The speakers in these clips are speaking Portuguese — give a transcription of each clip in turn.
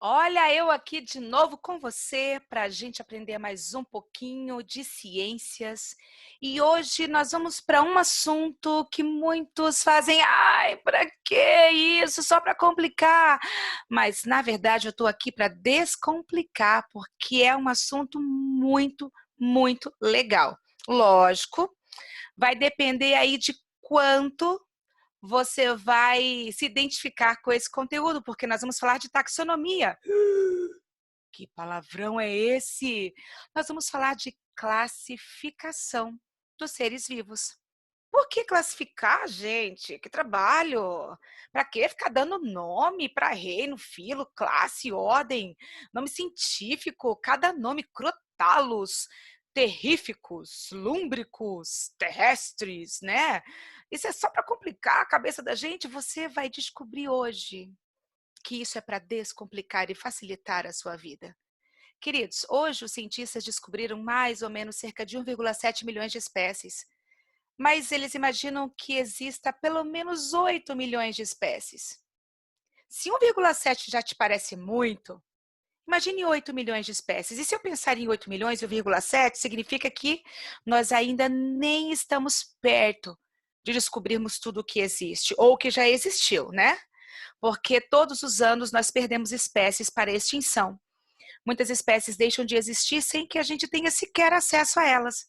Olha, eu aqui de novo com você para a gente aprender mais um pouquinho de ciências. E hoje nós vamos para um assunto que muitos fazem, ai, para que isso? Só para complicar. Mas na verdade eu estou aqui para descomplicar, porque é um assunto muito legal. Lógico, vai depender aí de quanto você vai se identificar com esse conteúdo, porque nós vamos falar de taxonomia. Que palavrão é esse? Nós vamos falar de classificação dos seres vivos. Por que classificar, gente? Que trabalho! Para que ficar dando nome para reino, filo, classe, ordem, nome científico, cada nome, crotalos, terríficos, lúmbricos, terrestres, né? Isso é só para complicar a cabeça da gente. Você vai descobrir hoje que isso é para descomplicar e facilitar a sua vida. Queridos, hoje os cientistas descobriram mais ou menos cerca de 1,7 milhões de espécies, mas eles imaginam que exista pelo menos 8 milhões de espécies. Se 1,7 já te parece muito, imagine 8 milhões de espécies. E se eu pensar em 8 milhões e 1,7, significa que nós ainda nem estamos perto de descobrirmos tudo o que existe, ou que já existiu, né? Porque todos os anos nós perdemos espécies para extinção. Muitas espécies deixam de existir sem que a gente tenha sequer acesso a elas,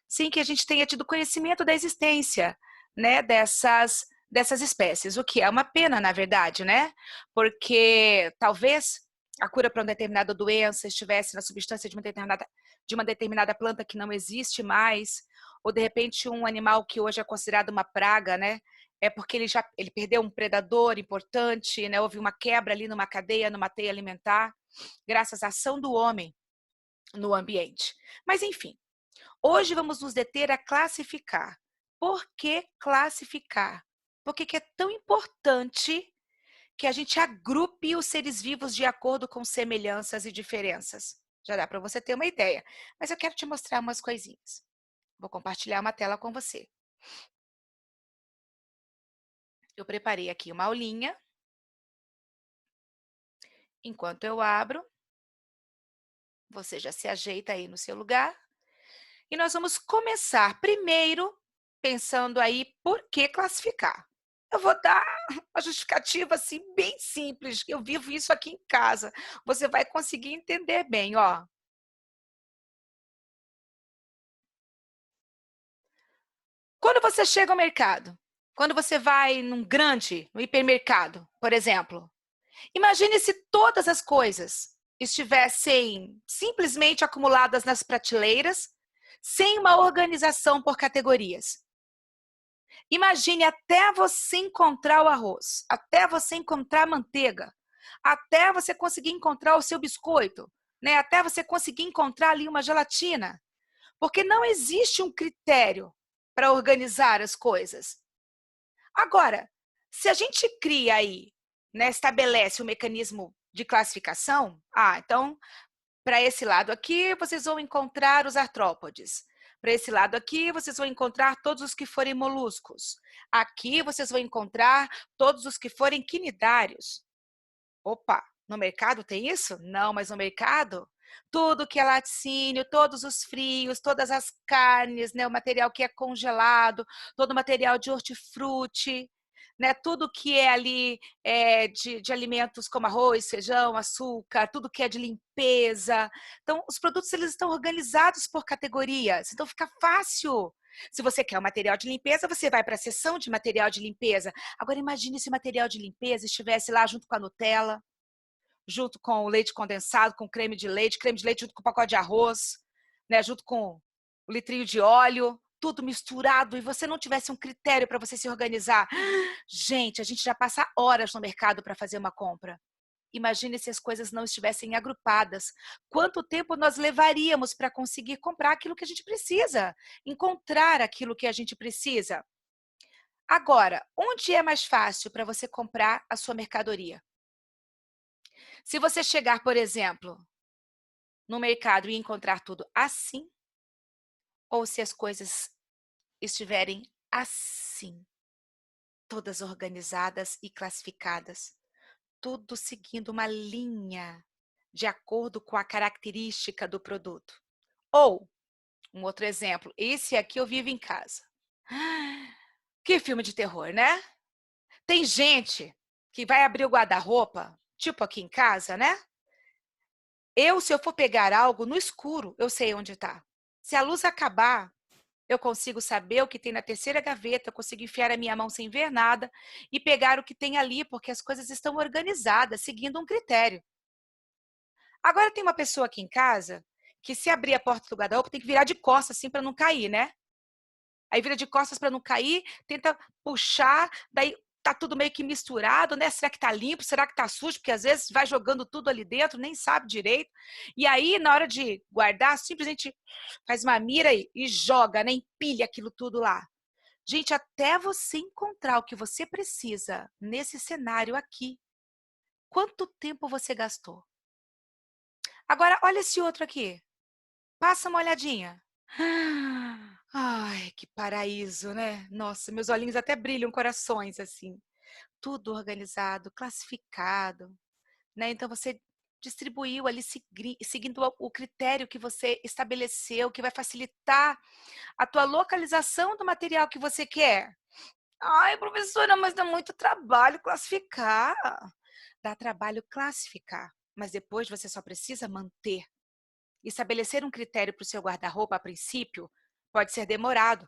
sem que a gente tenha tido conhecimento da existência, né, dessas espécies, o que é uma pena, na verdade, né? Porque talvez a cura para uma determinada doença estivesse na substância de uma determinada planta que não existe mais, ou de repente um animal que hoje é considerado uma praga, né? É porque ele perdeu um predador importante, né? Houve uma quebra ali numa cadeia, numa teia alimentar, graças à ação do homem no ambiente. Mas enfim, hoje vamos nos deter a classificar. Por que classificar? Por que é tão importante que a gente agrupe os seres vivos de acordo com semelhanças e diferenças? Já dá para você ter uma ideia, mas eu quero te mostrar umas coisinhas. Vou compartilhar uma tela com você. Eu preparei aqui uma aulinha. Enquanto eu abro, você já se ajeita aí no seu lugar. E nós vamos começar primeiro pensando aí por que classificar. Eu vou dar uma justificativa assim bem simples, eu vivo isso aqui em casa. Você vai conseguir entender bem, ó. Quando você chega ao mercado, quando você vai no hipermercado, por exemplo, imagine se todas as coisas estivessem simplesmente acumuladas nas prateleiras, sem uma organização por categorias. Imagine até você encontrar o arroz, até você encontrar a manteiga, até você conseguir encontrar o seu biscoito, né? Até você conseguir encontrar ali uma gelatina. Porque não existe um critério para organizar as coisas. Agora, se a gente cria aí, né, estabelece um mecanismo de classificação, então para esse lado aqui, vocês vão encontrar os artrópodes. Para esse lado aqui, vocês vão encontrar todos os que forem moluscos. Aqui, vocês vão encontrar todos os que forem quinidários. Opa, no mercado tem isso? Não, mas no mercado, tudo que é laticínio, todos os frios, todas as carnes, né, o material que é congelado, todo o material de hortifruti, né, tudo que é ali de alimentos como arroz, feijão, açúcar, tudo que é de limpeza. Então, os produtos eles estão organizados por categorias, então fica fácil. Se você quer o material de limpeza, você vai para a seção de material de limpeza. Agora, imagine se o material de limpeza estivesse lá junto com a Nutella, junto com o leite condensado, com creme de leite junto com o pacote de arroz, né, junto com o litrinho de óleo, tudo misturado, e você não tivesse um critério para você se organizar. Gente, a gente já passa horas no mercado para fazer uma compra. Imagine se as coisas não estivessem agrupadas. Quanto tempo nós levaríamos para conseguir comprar aquilo que a gente precisa, encontrar aquilo que a gente precisa? Agora, onde é mais fácil para você comprar a sua mercadoria? Se você chegar, por exemplo, no mercado e encontrar tudo assim, ou se as coisas estiverem assim, todas organizadas e classificadas, tudo seguindo uma linha de acordo com a característica do produto. Ou, um outro exemplo, esse aqui eu vivo em casa. Que filme de terror, né? Tem gente que vai abrir o guarda-roupa, tipo aqui em casa, né? Se eu for pegar algo no escuro, eu sei onde está. Se a luz acabar, eu consigo saber o que tem na terceira gaveta, eu consigo enfiar a minha mão sem ver nada e pegar o que tem ali, porque as coisas estão organizadas, seguindo um critério. Agora tem uma pessoa aqui em casa que, se abrir a porta do guarda-roupa, tem que virar de costas assim para não cair, né? Aí vira de costas para não cair, tenta puxar, daí tá tudo meio que misturado, né? Será que tá limpo? Será que tá sujo? Porque às vezes vai jogando tudo ali dentro, nem sabe direito. E aí, na hora de guardar, simplesmente faz uma mira e joga, né? Empilha aquilo tudo lá. Gente, até você encontrar o que você precisa nesse cenário aqui, quanto tempo você gastou? Agora, olha esse outro aqui. Passa uma olhadinha. Ai, que paraíso, né? Nossa, meus olhinhos até brilham corações assim. Tudo organizado, classificado, né? Então você distribuiu ali seguindo o critério que você estabeleceu, que vai facilitar a tua localização do material que você quer. Ai, professora, mas dá muito trabalho classificar. Dá trabalho classificar, mas depois você só precisa manter. Estabelecer um critério para o seu guarda-roupa, a princípio, pode ser demorado,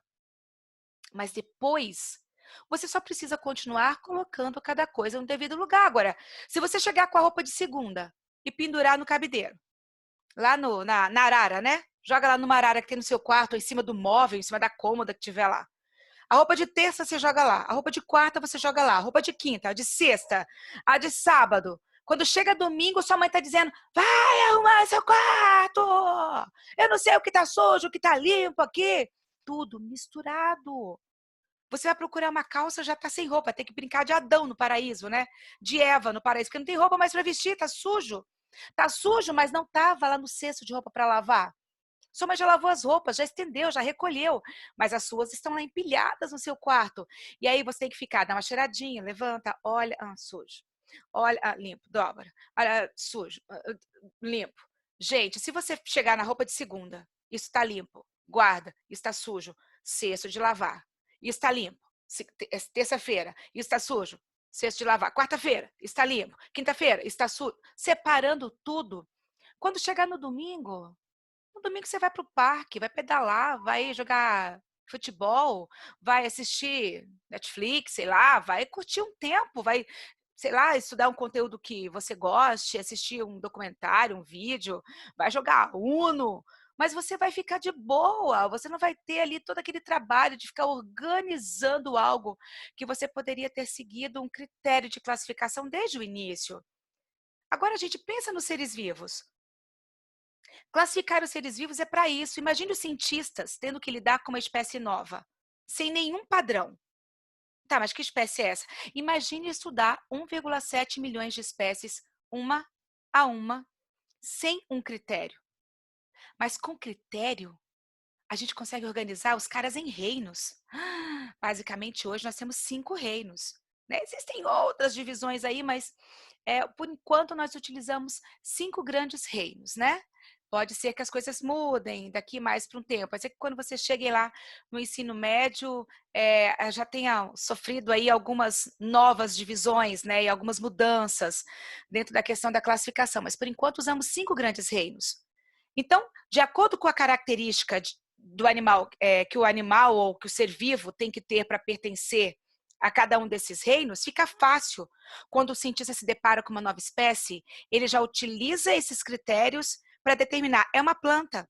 mas depois você só precisa continuar colocando cada coisa no devido lugar. Agora, se você chegar com a roupa de segunda e pendurar no cabideiro, lá na arara, né? Joga lá numa arara que tem no seu quarto, ou em cima do móvel, em cima da cômoda que tiver lá. A roupa de terça você joga lá, a roupa de quarta você joga lá, a roupa de quinta, a de sexta, a de sábado. Quando chega domingo, sua mãe está dizendo: vai arrumar seu quarto! Eu não sei o que está sujo, o que está limpo aqui. Tudo misturado. Você vai procurar uma calça, já está sem roupa. Tem que brincar de Adão no paraíso, né? De Eva no paraíso, porque não tem roupa mais para vestir, está sujo. Está sujo, mas não estava lá no cesto de roupa para lavar. Sua mãe já lavou as roupas, já estendeu, já recolheu, mas as suas estão lá empilhadas no seu quarto. E aí você tem que ficar, dá uma cheiradinha, levanta, olha, sujo. Olha, limpo, dobra. Olha, sujo, limpo. Gente, se você chegar na roupa de segunda, isso está limpo, guarda, está sujo, cesto de lavar, está limpo. Terça-feira, está sujo, cesto de lavar. Quarta-feira, está limpo. Quinta-feira, está sujo. Separando tudo. Quando chegar no domingo você vai para o parque, vai pedalar, vai jogar futebol, vai assistir Netflix, sei lá, vai curtir um tempo, vai, sei lá, estudar um conteúdo que você goste, assistir um documentário, um vídeo, vai jogar Uno, mas você vai ficar de boa, você não vai ter ali todo aquele trabalho de ficar organizando algo que você poderia ter seguido um critério de classificação desde o início. Agora a gente pensa nos seres vivos. Classificar os seres vivos é para isso. Imagine os cientistas tendo que lidar com uma espécie nova, sem nenhum padrão. Tá, mas que espécie é essa? Imagine estudar 1,7 milhões de espécies, uma a uma, sem um critério. Mas com critério, a gente consegue organizar os caras em reinos. Basicamente, hoje nós temos 5 reinos. Né? Existem outras divisões aí, mas por enquanto nós utilizamos 5 grandes reinos, né? Pode ser que as coisas mudem daqui mais para um tempo. Pode ser que quando você chegue lá no ensino médio, já tenha sofrido aí algumas novas divisões, né? E algumas mudanças dentro da questão da classificação. Mas por enquanto usamos 5 grandes reinos. Então, de acordo com a característica do animal, que o animal ou que o ser vivo tem que ter para pertencer a cada um desses reinos, fica fácil. Quando o cientista se depara com uma nova espécie, ele já utiliza esses critérios para determinar: é uma planta,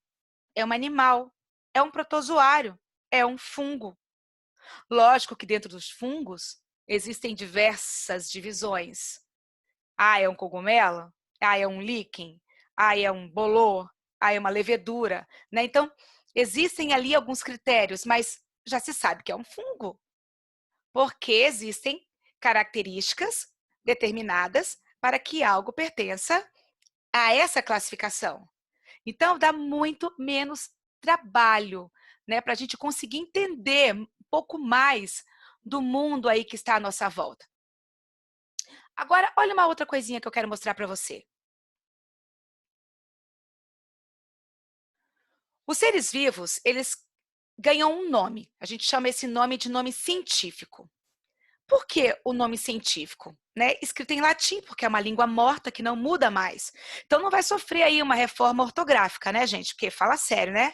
é um animal, é um protozoário, é um fungo. Lógico que dentro dos fungos existem diversas divisões. É um cogumelo? É um líquen? É um bolor? É uma levedura? Né? Então, existem ali alguns critérios, mas já se sabe que é um fungo, porque existem características determinadas para que algo pertença a essa classificação. Então, dá muito menos trabalho, né, para a gente conseguir entender um pouco mais do mundo aí que está à nossa volta. Agora, olha uma outra coisinha que eu quero mostrar para você. Os seres vivos, eles ganham um nome. A gente chama esse nome de nome científico. Por que o nome científico? Né? Escrito em latim, porque é uma língua morta que não muda mais. Então não vai sofrer aí uma reforma ortográfica, né, gente? Porque fala sério, né?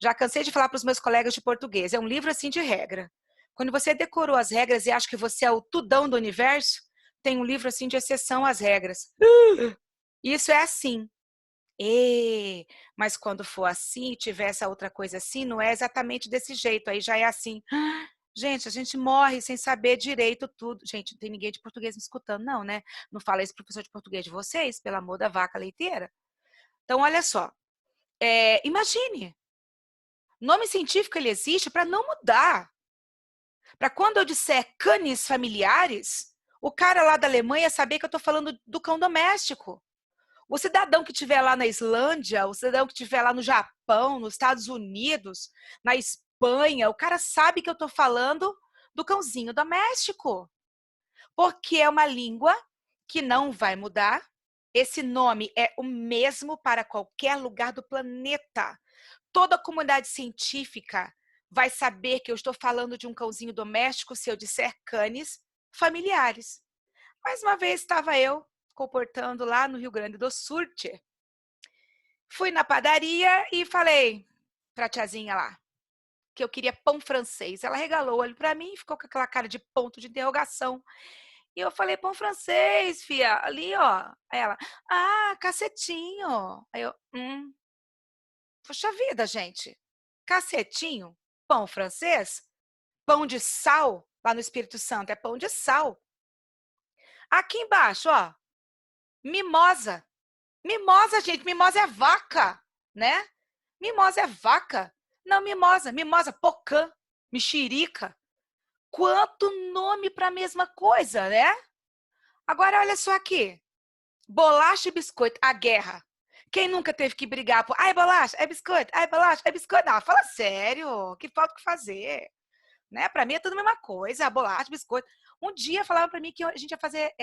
Já cansei de falar para os meus colegas de português. É um livro assim de regra. Quando você decorou as regras e acha que você é o tudão do universo, tem um livro assim de exceção às regras. Isso é assim. Mas quando for assim, tiver essa outra coisa assim, não é exatamente desse jeito. Aí já é assim. Gente, a gente morre sem saber direito tudo. Gente, não tem ninguém de português me escutando, não, né? Não fala isso, professor de português de vocês, pelo amor da vaca leiteira. Então, olha só. Imagine, nome científico ele existe para não mudar. Para quando eu disser canes familiares, o cara lá da Alemanha saber que eu estou falando do cão doméstico. O cidadão que estiver lá na Islândia, o cidadão que estiver lá no Japão, nos Estados Unidos, na Espanha, o cara sabe que eu estou falando do cãozinho doméstico. Porque é uma língua que não vai mudar. Esse nome é o mesmo para qualquer lugar do planeta. Toda a comunidade científica vai saber que eu estou falando de um cãozinho doméstico se eu disser canes familiares. Mais uma vez estava eu comportando lá no Rio Grande do Sul. Fui na padaria e falei para a tiazinha lá que eu queria pão francês. Ela regalou o olho para mim e ficou com aquela cara de ponto de interrogação. E eu falei, pão francês, fia, ali, ó. Aí ela, cacetinho. Aí eu, puxa vida, gente. Cacetinho? Pão francês? Pão de sal? Lá no Espírito Santo é pão de sal. Aqui embaixo, ó, mimosa. Mimosa, gente, mimosa é vaca, né? Mimosa é vaca. Não, mimosa, mimosa, pocã, mexerica. Quanto nome para a mesma coisa, né? Agora, olha só aqui. Bolacha e biscoito, a guerra. Quem nunca teve que brigar por, ai, bolacha, é biscoito, ai, bolacha, é biscoito. Não, fala sério, que falta o que fazer. Né? Para mim é tudo a mesma coisa, bolacha, biscoito. Um dia falavam para mim que a gente ia fazer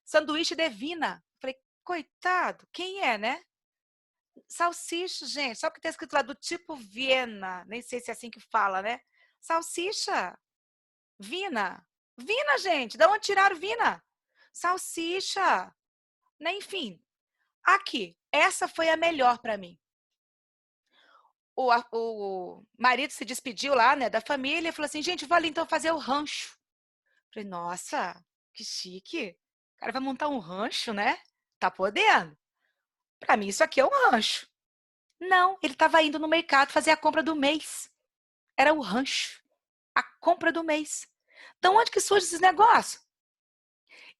sanduíche de vina. Falei, coitado, quem é, né? Salsicha, gente. Sabe o que está escrito lá do tipo Viena? Nem sei se é assim que fala, né? Salsicha. Vina. Vina, gente. Da onde tiraram vina? Salsicha. Né? Enfim. Aqui. Essa foi a melhor para mim. O marido se despediu lá, né, da família e falou assim, gente, vou ali então fazer o rancho. Falei, nossa, que chique. O cara vai montar um rancho, né? Tá podendo. Para mim, isso aqui é um rancho. Não, ele estava indo no mercado fazer a compra do mês. Era o rancho. A compra do mês. Então, onde que surge esses negócios?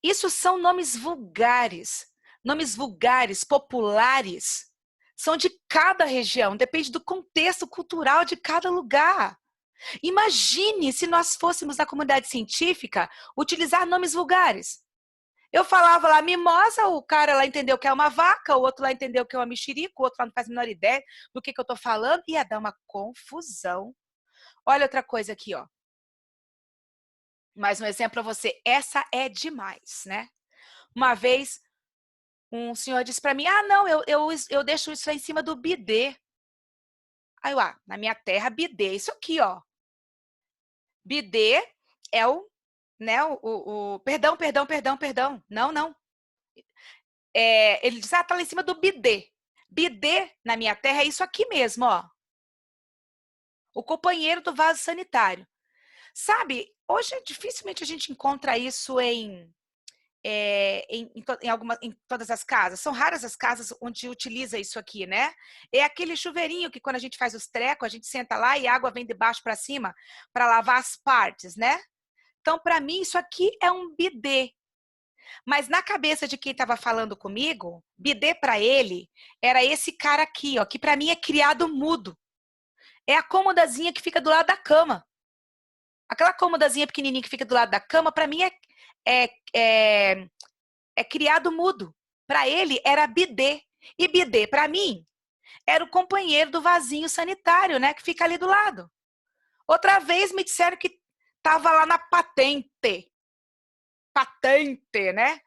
Isso são nomes vulgares. Nomes vulgares, populares. São de cada região, depende do contexto cultural de cada lugar. Imagine se nós fôssemos na comunidade científica utilizar nomes vulgares. Eu falava lá mimosa, o cara lá entendeu que é uma vaca, o outro lá entendeu que é uma mexerica, o outro lá não faz a menor ideia do que eu estou falando, ia dar uma confusão. Olha outra coisa aqui, ó. Mais um exemplo para você. Essa é demais, né? Uma vez, um senhor disse para mim, não, eu deixo isso lá em cima do bidê. Aí eu, na minha terra, bidê, isso aqui, ó. Bidê é né, perdão. Não. Ele disse, tá lá em cima do bidê. Bidê, na minha terra, é isso aqui mesmo, ó. O companheiro do vaso sanitário. Sabe, hoje dificilmente a gente encontra isso em todas as casas. São raras as casas onde utiliza isso aqui, né? É aquele chuveirinho que quando a gente faz os trecos, a gente senta lá e a água vem de baixo para cima para lavar as partes, né? Então, para mim, isso aqui é um bidê. Mas na cabeça de quem estava falando comigo, bidê para ele era esse cara aqui, ó, que para mim é criado mudo. É a cômodazinha que fica do lado da cama. Aquela cômodazinha pequenininha que fica do lado da cama, para mim é, é, é criado mudo. Para ele era bidê. E bidê, para mim, era o companheiro do vasinho sanitário, né, que fica ali do lado. Outra vez me disseram que estava lá na patente. patente, né?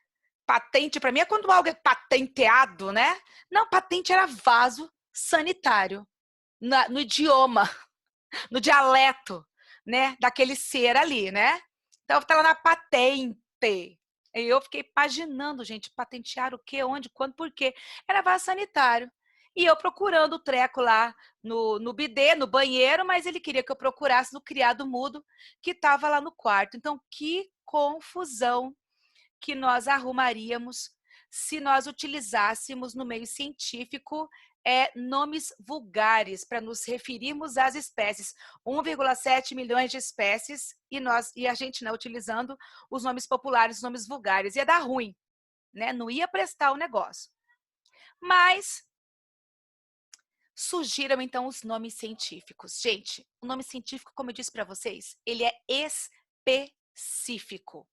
Patente para mim é quando algo é patenteado, né? Não, patente era vaso sanitário no idioma, no dialeto, né? Daquele ser ali, né? Então tá lá na patente. E eu fiquei imaginando, gente, patentear o quê, onde, quando, por quê? Era vaso sanitário. E eu procurando o treco lá no bidê, no banheiro, mas ele queria que eu procurasse no criado mudo que estava lá no quarto. Então, que confusão que nós arrumaríamos se nós utilizássemos no meio científico nomes vulgares para nos referirmos às espécies. 1,7 milhões de espécies e a gente não utilizando os nomes populares, os nomes vulgares. Ia dar ruim, né? Não ia prestar o negócio. Mas surgiram então os nomes científicos. Gente, o nome científico, como eu disse para vocês, ele é específico.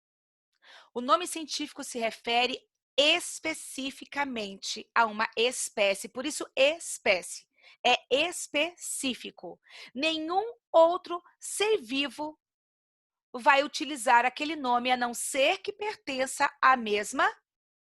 O nome científico se refere especificamente a uma espécie, por isso espécie. É específico. Nenhum outro ser vivo vai utilizar aquele nome a não ser que pertença à mesma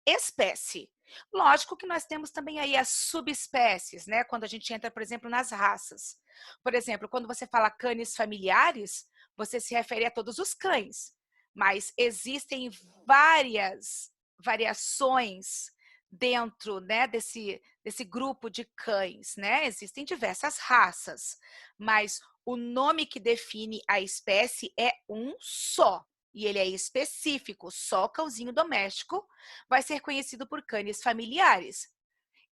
espécie. Lógico que nós temos também aí as subespécies, né? Quando a gente entra, por exemplo, nas raças. Por exemplo, quando você fala canes familiares, você se refere a todos os cães. Mas existem várias variações dentro, né, desse grupo de cães, né? Existem diversas raças, mas o nome que define a espécie é um só. E ele é específico, só cãozinho doméstico vai ser conhecido por canes familiares.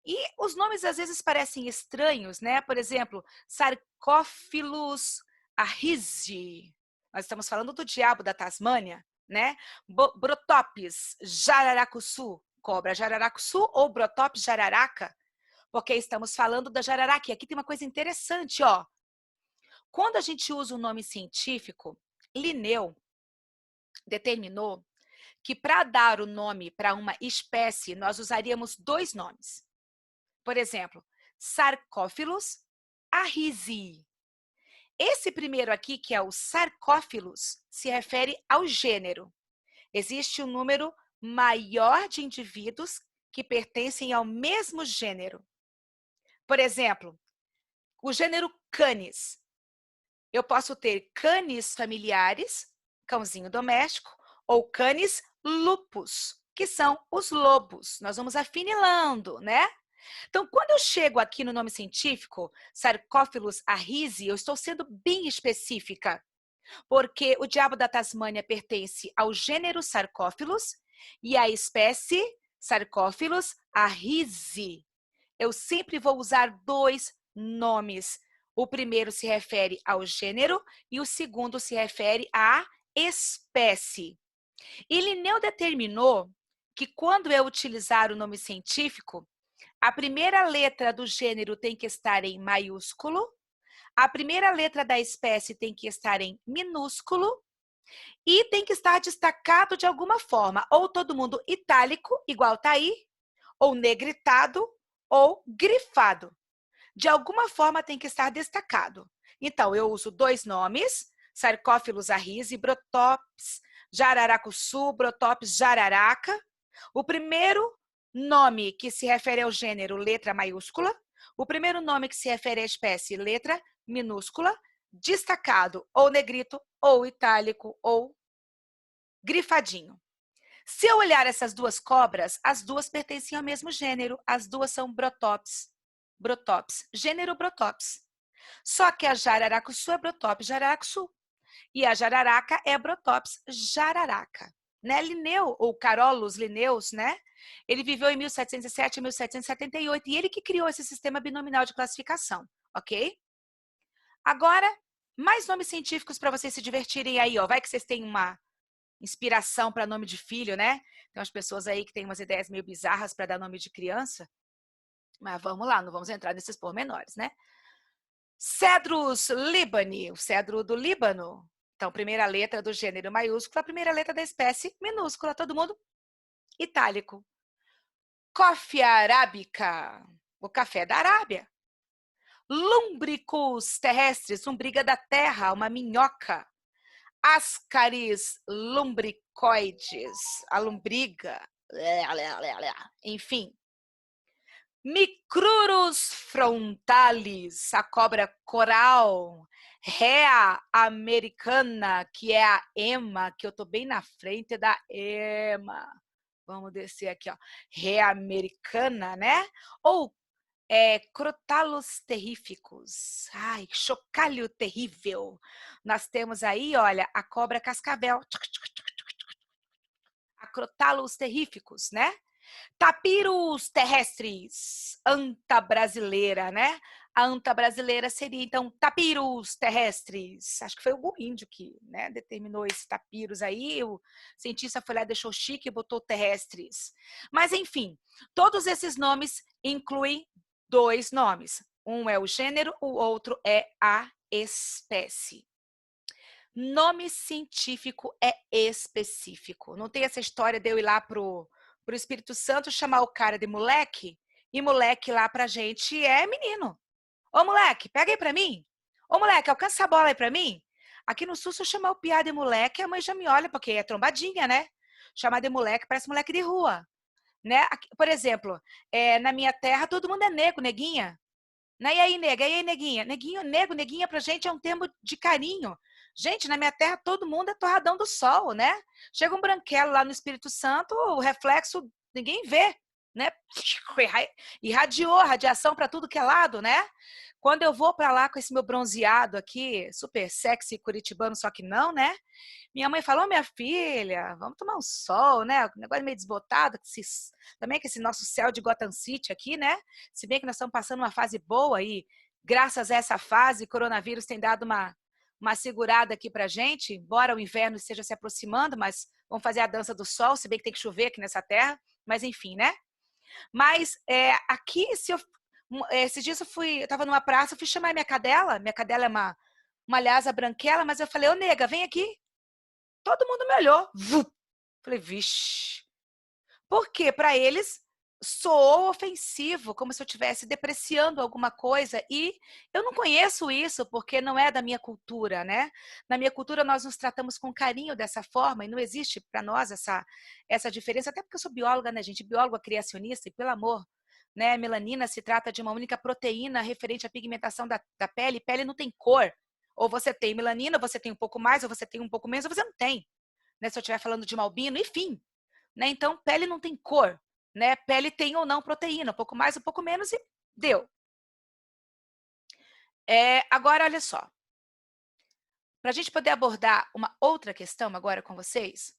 E os nomes às vezes parecem estranhos, né? Por exemplo, Sarcófilos arrisi. Nós estamos falando do diabo da Tasmânia, né? Brotops jararacuçu, cobra jararacuçu ou Brotops jararaca, porque estamos falando da jararaca. E aqui tem uma coisa interessante, ó. Quando a gente usa o nome científico, Linneu determinou que para dar o nome para uma espécie, nós usaríamos dois nomes. Por exemplo, Sarcófilos arrisi. Esse primeiro aqui, que é o Sarcófilos, se refere ao gênero. Existe um número maior de indivíduos que pertencem ao mesmo gênero. Por exemplo, o gênero Canis. Eu posso ter canis familiares, cãozinho doméstico, ou canis lupus, que são os lobos. Nós vamos afinilando, né? Então, quando eu chego aqui no nome científico, Sarcófilos arrisi, eu estou sendo bem específica, porque o diabo da Tasmânia pertence ao gênero Sarcófilos e à espécie Sarcófilos arrisi. Eu sempre vou usar dois nomes. O primeiro se refere ao gênero e o segundo se refere à espécie. E Linneu determinou que quando eu utilizar o nome científico, a primeira letra do gênero tem que estar em maiúsculo, a primeira letra da espécie tem que estar em minúsculo e tem que estar destacado de alguma forma, ou todo mundo itálico, igual tá aí, ou negritado, ou grifado. De alguma forma tem que estar destacado. Então, eu uso dois nomes, Sarcófilos arrisi, Brotops jararacuçu, Brotops jararaca. O primeiro nome que se refere ao gênero, letra maiúscula. O primeiro nome que se refere à espécie, letra minúscula, destacado, ou negrito, ou itálico, ou grifadinho. Se eu olhar essas duas cobras, as duas pertencem ao mesmo gênero, as duas são Brotops. Brotops, gênero Brotops. Só que a jararacuçu é Brotops jararacuçu e a jararaca é Brotops jararaca. Né? Linneu, ou Carolus Linnaeus, né? Ele viveu em 1707 a 1778 e ele que criou esse sistema binominal de classificação, ok? Agora, mais nomes científicos para vocês se divertirem aí, ó. Vai que vocês têm uma inspiração para nome de filho, né? Tem umas pessoas aí que têm umas ideias meio bizarras para dar nome de criança. Mas vamos lá, não vamos entrar nesses pormenores, né? Cedrus libani, o cedro do Líbano. Então, primeira letra do gênero maiúscula, primeira letra da espécie minúscula, todo mundo itálico. Coffea arábica, o café da Arábia. Lumbricus terrestres, lombriga da terra, uma minhoca. Ascaris lumbricoides, a lombriga, enfim. Micrurus frontalis, a cobra coral. Rea americana, que é a ema, que eu tô bem na frente da ema. Vamos descer aqui, ó. Rea americana, né? Ou Crotalus terríficos. Ai, chocalho terrível. Nós temos aí, olha, a cobra cascavel. A Crotalus terríficos, né? Tapirus terrestres, anta brasileira, né? A anta brasileira seria, então, tapirus terrestres. Acho que foi algum índio que, né, determinou esse tapirus aí. O cientista foi lá, deixou chique e botou terrestres. Mas, enfim, todos esses nomes incluem dois nomes. Um é o gênero, o outro é a espécie. Nome científico é específico. Não tem essa história de eu ir lá pro Espírito Santo chamar o cara de moleque e moleque lá pra gente é menino. Ô moleque, pega aí pra mim. Ô moleque, alcança essa bola aí pra mim. Aqui no sul, se eu chamar o piá de moleque, a mãe já me olha, porque é trombadinha, né? Chamar de moleque parece moleque de rua, né? Aqui, por exemplo, na minha terra todo mundo é nego, neguinha. Né? E aí, nega? E aí, neguinha? Neguinho, nego, neguinha pra gente é um termo de carinho. Gente, na minha terra todo mundo é torradão do sol, né? Chega um branquelo lá no Espírito Santo, o reflexo ninguém vê, né? Irradiou, radiação para tudo que é lado, né? Quando eu vou para lá com esse meu bronzeado aqui, super sexy curitibano, só que não, né? Minha mãe falou, minha filha, vamos tomar um sol, né? O negócio meio desbotado, também que esse nosso céu de Gotham City aqui, né? Se bem que nós estamos passando uma fase boa e graças a essa fase, o coronavírus tem dado uma segurada aqui pra gente, embora o inverno esteja se aproximando, mas vamos fazer a dança do sol, se bem que tem que chover aqui nessa terra, mas enfim, né? Mas aqui, esses dias eu estava numa praça, eu fui chamar minha cadela é uma lhasa branquela, mas eu falei, ô nega, vem aqui. Todo mundo me olhou. Falei, vixe. Porque para eles soou ofensivo, como se eu estivesse depreciando alguma coisa. E eu não conheço isso porque não é da minha cultura, né? Na minha cultura, nós nos tratamos com carinho dessa forma e não existe para nós essa diferença. Até porque eu sou bióloga, né, gente? Bióloga criacionista e, pelo amor, né? Melanina se trata de uma única proteína referente à pigmentação da pele. Pele não tem cor. Ou você tem melanina, ou você tem um pouco mais, ou você tem um pouco menos, ou você não tem. Né? Se eu estiver falando de albino, enfim. Né? Então, pele não tem cor. Né? Pele tem ou não proteína, um pouco mais, um pouco menos, e deu. Agora, olha só. Para a gente poder abordar uma outra questão agora com vocês,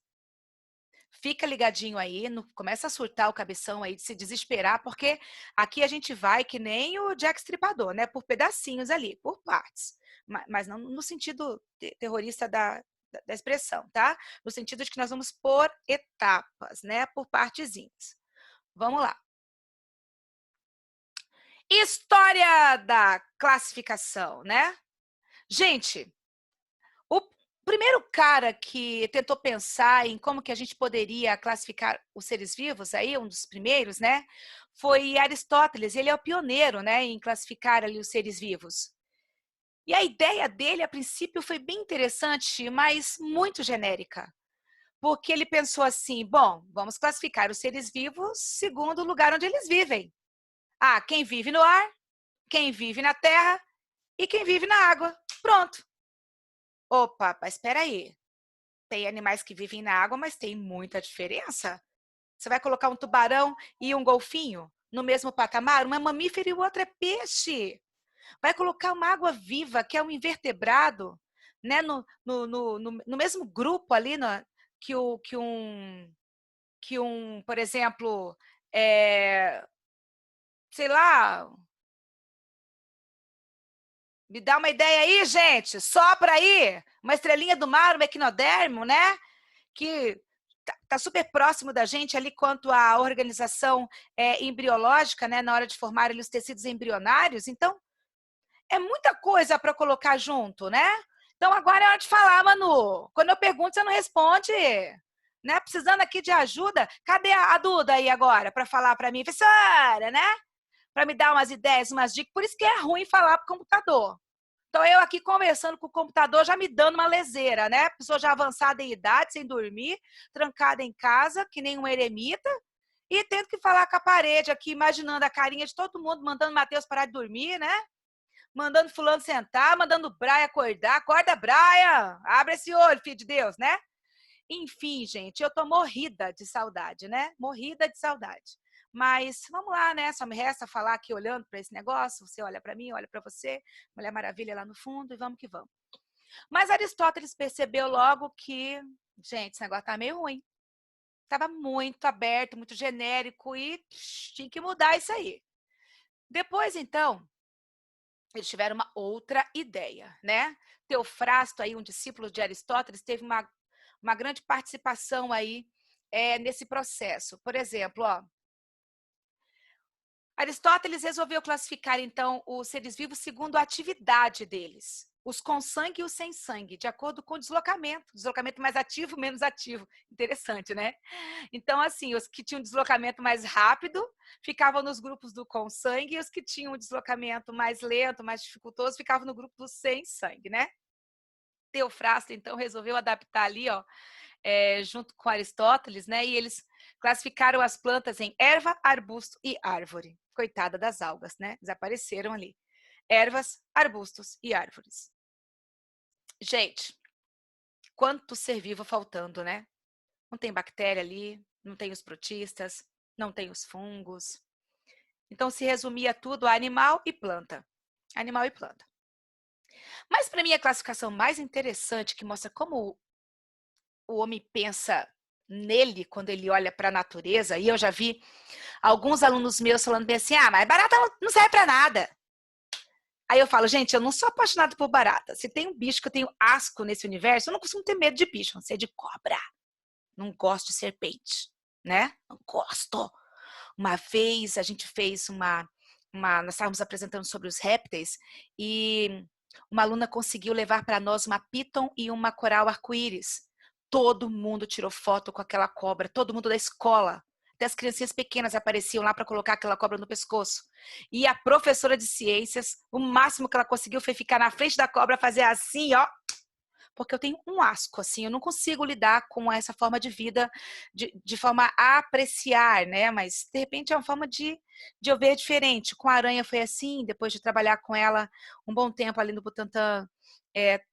fica ligadinho aí, não começa a surtar o cabeção aí de se desesperar, porque aqui a gente vai que nem o Jack Stripador, né? Por pedacinhos ali, por partes. Mas não no sentido terrorista da expressão, tá? No sentido de que nós vamos por etapas, né? Por partezinhas. Vamos lá. História da classificação, né? Gente, o primeiro cara que tentou pensar em como que a gente poderia classificar os seres vivos, aí um dos primeiros, né, foi Aristóteles. Ele é o pioneiro, né, em classificar ali os seres vivos. E a ideia dele, a princípio, foi bem interessante, mas muito genérica. Porque ele pensou assim, bom, vamos classificar os seres vivos segundo o lugar onde eles vivem. Ah, quem vive no ar, quem vive na terra e quem vive na água. Pronto. Opa, mas espera aí. Tem animais que vivem na água, mas tem muita diferença. Você vai colocar um tubarão e um golfinho no mesmo patamar? Um é mamífero e o outro é peixe. Vai colocar uma água viva, que é um invertebrado, né, no mesmo grupo ali que um, por exemplo, sei lá, me dá uma ideia aí, gente, sopra aí, uma estrelinha do mar, um equinodermo, né, que está super próximo da gente ali quanto à organização embriológica, né, na hora de formar ali, os tecidos embrionários. Então, é muita coisa para colocar junto, né? Então, agora é hora de falar, Manu. Quando eu pergunto, você não responde. Né? Precisando aqui de ajuda. Cadê a Duda aí agora para falar para mim? Professora, né? Para me dar umas ideias, umas dicas. Por isso que é ruim falar para o computador. Então, eu aqui conversando com o computador, já me dando uma leseira, né? Pessoa já avançada em idade, sem dormir, trancada em casa, que nem um eremita, e tendo que falar com a parede aqui, imaginando a carinha de todo mundo, mandando Matheus parar de dormir, né? Mandando fulano sentar, mandando Braia acordar. Acorda, Braia! Abre esse olho, filho de Deus, né? Enfim, gente, eu tô morrida de saudade, né? Morrida de saudade. Mas vamos lá, né? Só me resta falar aqui olhando para esse negócio. Você olha para mim, olha para você, Mulher Maravilha lá no fundo e vamos que vamos. Mas Aristóteles percebeu logo que, gente, esse negócio tá meio ruim. Tava muito aberto, muito genérico e tinha que mudar isso aí. Depois, então, eles tiveram uma outra ideia, né? Teofrasto, aí, um discípulo de Aristóteles, teve uma grande participação aí nesse processo. Por exemplo, ó, Aristóteles resolveu classificar, então, os seres vivos segundo a atividade deles. Os com sangue e os sem sangue, de acordo com o deslocamento. Deslocamento mais ativo, menos ativo. Interessante, né? Então, assim, os que tinham deslocamento mais rápido ficavam nos grupos do com sangue e os que tinham um deslocamento mais lento, mais dificultoso, ficavam no grupo do sem sangue, né? Teofrasto, então, resolveu adaptar ali, ó, junto com Aristóteles, né? E eles classificaram as plantas em erva, arbusto e árvore. Coitada das algas, né? Desapareceram ali. Ervas, arbustos e árvores. Gente, quanto ser vivo faltando, né? Não tem bactéria ali, não tem os protistas, não tem os fungos. Então se resumia tudo a animal e planta. Animal e planta. Mas para mim a classificação mais interessante, que mostra como o homem pensa nele quando ele olha para a natureza, e eu já vi alguns alunos meus falando bem assim, mas barata não serve para nada. Aí eu falo, gente, eu não sou apaixonada por barata. Se tem um bicho que eu tenho asco nesse universo, eu não costumo ter medo de bicho, não sei de cobra. Não gosto de serpente, né? Não gosto. Uma vez a gente fez nós estávamos apresentando sobre os répteis e uma aluna conseguiu levar para nós uma piton e uma coral arco-íris. Todo mundo tirou foto com aquela cobra, todo mundo da escola. Até as criancinhas pequenas apareciam lá para colocar aquela cobra no pescoço. E a professora de ciências, o máximo que ela conseguiu foi ficar na frente da cobra, fazer assim, ó, porque eu tenho um asco, assim, eu não consigo lidar com essa forma de vida de forma a apreciar, né? Mas, de repente, é uma forma de eu ver diferente. Com a aranha foi assim, depois de trabalhar com ela um bom tempo ali no Butantan,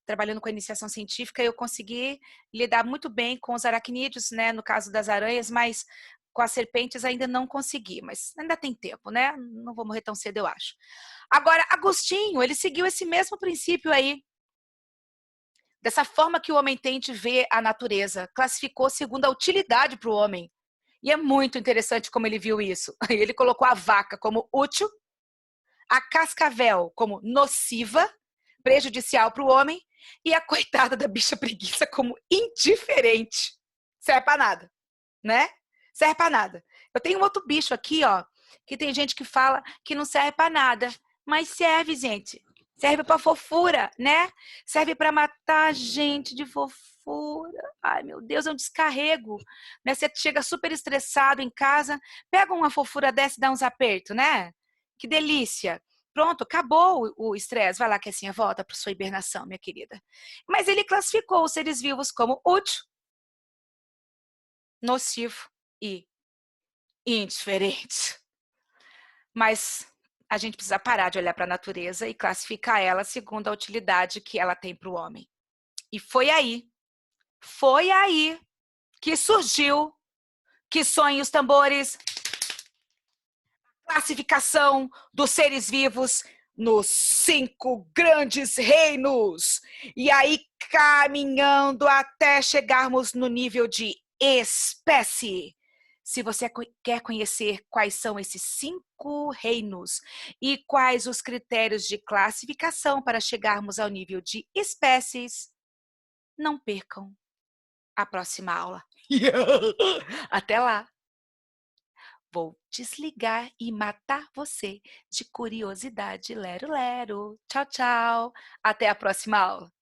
trabalhando com a iniciação científica, eu consegui lidar muito bem com os aracnídeos, né? No caso das aranhas, mas com as serpentes ainda não consegui, mas ainda tem tempo, né? Não vou morrer tão cedo, eu acho. Agora, Agostinho, ele seguiu esse mesmo princípio aí, dessa forma que o homem tem de ver a natureza, classificou segundo a utilidade para o homem. E é muito interessante como ele viu isso. Ele colocou a vaca como útil, a cascavel como nociva, prejudicial para o homem, e a coitada da bicha preguiça como indiferente. Serve para nada, né? Serve para nada. Eu tenho um outro bicho aqui, ó, que tem gente que fala que não serve para nada, mas serve, gente. Serve para fofura, né? Serve para matar gente de fofura. Ai, meu Deus, é um descarrego. Né? Você chega super estressado em casa, pega uma fofura dessa e dá uns apertos, né? Que delícia. Pronto, acabou o estresse. Vai lá que assim volta para sua hibernação, minha querida. Mas ele classificou os seres vivos como útil, nocivo e indiferente. Mas a gente precisa parar de olhar para a natureza e classificar ela segundo a utilidade que ela tem para o homem. E foi aí que surgiu, que soem os tambores, classificação dos seres vivos nos 5 grandes reinos. E aí caminhando até chegarmos no nível de espécie. Se você quer conhecer quais são esses 5 reinos e quais os critérios de classificação para chegarmos ao nível de espécies, não percam a próxima aula. Até lá! Vou desligar e matar você de curiosidade. Lero, lero. Tchau, tchau. Até a próxima aula.